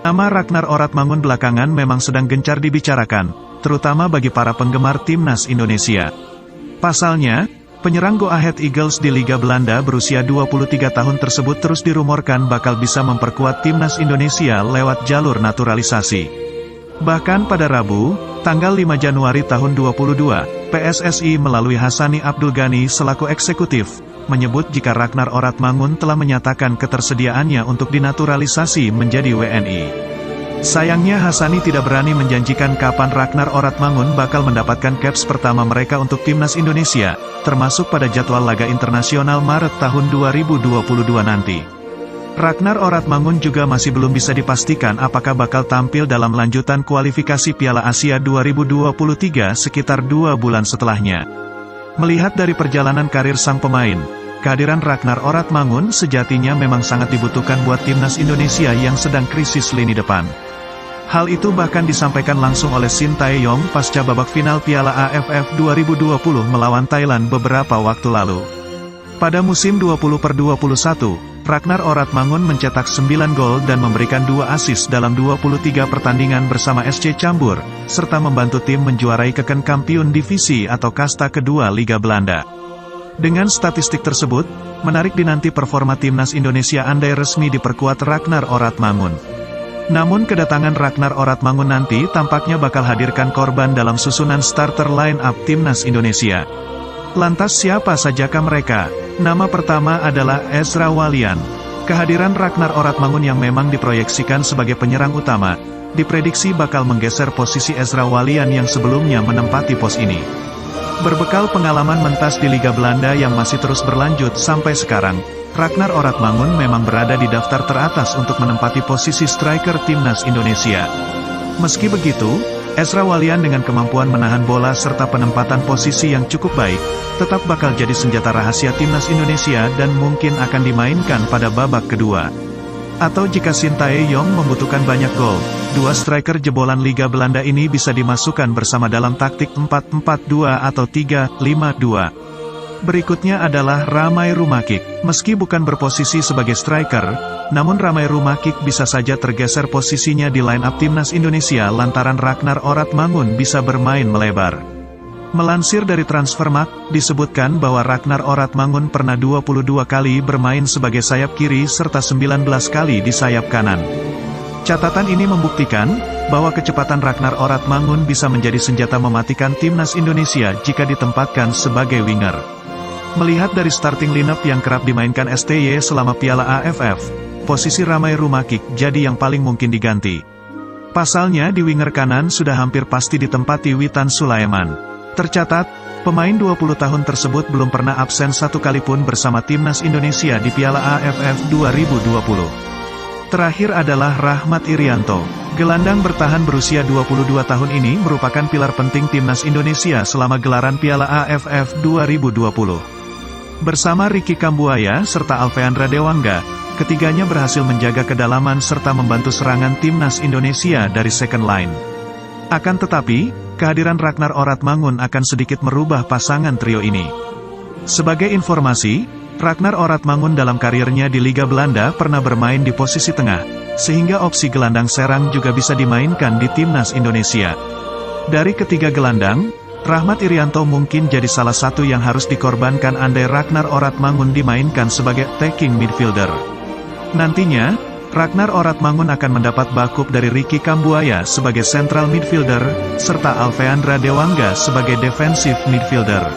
Nama Ragnar Oratmangun belakangan memang sedang gencar dibicarakan, terutama bagi para penggemar timnas Indonesia. Pasalnya, penyerang Go Ahead Eagles di Liga Belanda berusia 23 tahun tersebut terus dirumorkan bakal bisa memperkuat timnas Indonesia lewat jalur naturalisasi. Bahkan pada Rabu, tanggal 5 Januari tahun 2022, PSSI melalui Hassani Abdul Ghani selaku eksekutif, menyebut jika Ragnar Oratmangun telah menyatakan ketersediaannya untuk dinaturalisasi menjadi WNI. Sayangnya Hassani tidak berani menjanjikan kapan Ragnar Oratmangun bakal mendapatkan caps pertama mereka untuk timnas Indonesia, termasuk pada jadwal laga internasional Maret tahun 2022 nanti. Ragnar Oratmangun juga masih belum bisa dipastikan apakah bakal tampil dalam lanjutan kualifikasi Piala Asia 2023 sekitar 2 bulan setelahnya. Melihat dari perjalanan karir sang pemain, kehadiran Ragnar Oratmangun sejatinya memang sangat dibutuhkan buat timnas Indonesia yang sedang krisis lini depan. Hal itu bahkan disampaikan langsung oleh Shin Tae-yong pasca babak final Piala AFF 2020 melawan Thailand beberapa waktu lalu. Pada musim 20/21, Ragnar Oratmangun mencetak 9 gol dan memberikan 2 assist dalam 23 pertandingan bersama SC Cambuur, serta membantu tim menjuarai Keukenkampioen Divisi atau kasta kedua Liga Belanda. Dengan statistik tersebut, menarik dinanti performa timnas Indonesia andai resmi diperkuat Ragnar Oratmangun. Namun kedatangan Ragnar Oratmangun nanti tampaknya bakal hadirkan korban dalam susunan starter line-up timnas Indonesia. Lantas siapa sajakah mereka? Nama pertama adalah Ezra Walian. Kehadiran Ragnar Oratmangun yang memang diproyeksikan sebagai penyerang utama, diprediksi bakal menggeser posisi Ezra Walian yang sebelumnya menempati pos ini. Berbekal pengalaman mentas di Liga Belanda yang masih terus berlanjut sampai sekarang, Ragnar Oratmangun memang berada di daftar teratas untuk menempati posisi striker timnas Indonesia. Meski begitu, Ezra Walian dengan kemampuan menahan bola serta penempatan posisi yang cukup baik, tetap bakal jadi senjata rahasia timnas Indonesia dan mungkin akan dimainkan pada babak kedua. Atau jika Shin Tae-yong membutuhkan banyak gol, 2 striker jebolan Liga Belanda ini bisa dimasukkan bersama dalam taktik 4-4-2 atau 3-5-2. Berikutnya adalah Ramai Rumakik. Meski bukan berposisi sebagai striker, namun Ramai Rumakik bisa saja tergeser posisinya di line-up timnas Indonesia lantaran Ragnar Oratmangun bisa bermain melebar. Melansir dari Transfermarkt, disebutkan bahwa Ragnar Oratmangun pernah 22 kali bermain sebagai sayap kiri serta 19 kali di sayap kanan. Catatan ini membuktikan bahwa kecepatan Ragnar Oratmangun bisa menjadi senjata mematikan timnas Indonesia jika ditempatkan sebagai winger. Melihat dari starting lineup yang kerap dimainkan STY selama Piala AFF, posisi Ramai Rumakik jadi yang paling mungkin diganti. Pasalnya di winger kanan sudah hampir pasti ditempati Witan Sulaiman. Tercatat, pemain 20 tahun tersebut belum pernah absen satu kali pun bersama timnas Indonesia di Piala AFF 2020. Terakhir adalah Rahmat Irianto. Gelandang bertahan berusia 22 tahun ini merupakan pilar penting timnas Indonesia selama gelaran Piala AFF 2020. Bersama Ricky Kambuaya serta Alveandra Dewangga, ketiganya berhasil menjaga kedalaman serta membantu serangan timnas Indonesia dari second line. Akan tetapi, kehadiran Ragnar Oratmangun akan sedikit merubah pasangan trio ini. Sebagai informasi, Ragnar Oratmangun dalam karirnya di Liga Belanda pernah bermain di posisi tengah, sehingga opsi gelandang serang juga bisa dimainkan di timnas Indonesia. Dari ketiga gelandang, Rahmat Irianto mungkin jadi salah satu yang harus dikorbankan andai Ragnar Oratmangun dimainkan sebagai attacking midfielder. Nantinya, Ragnar Oratmangun akan mendapat backup dari Ricky Kambuaya sebagai central midfielder, serta Alveandra Dewangga sebagai defensive midfielder.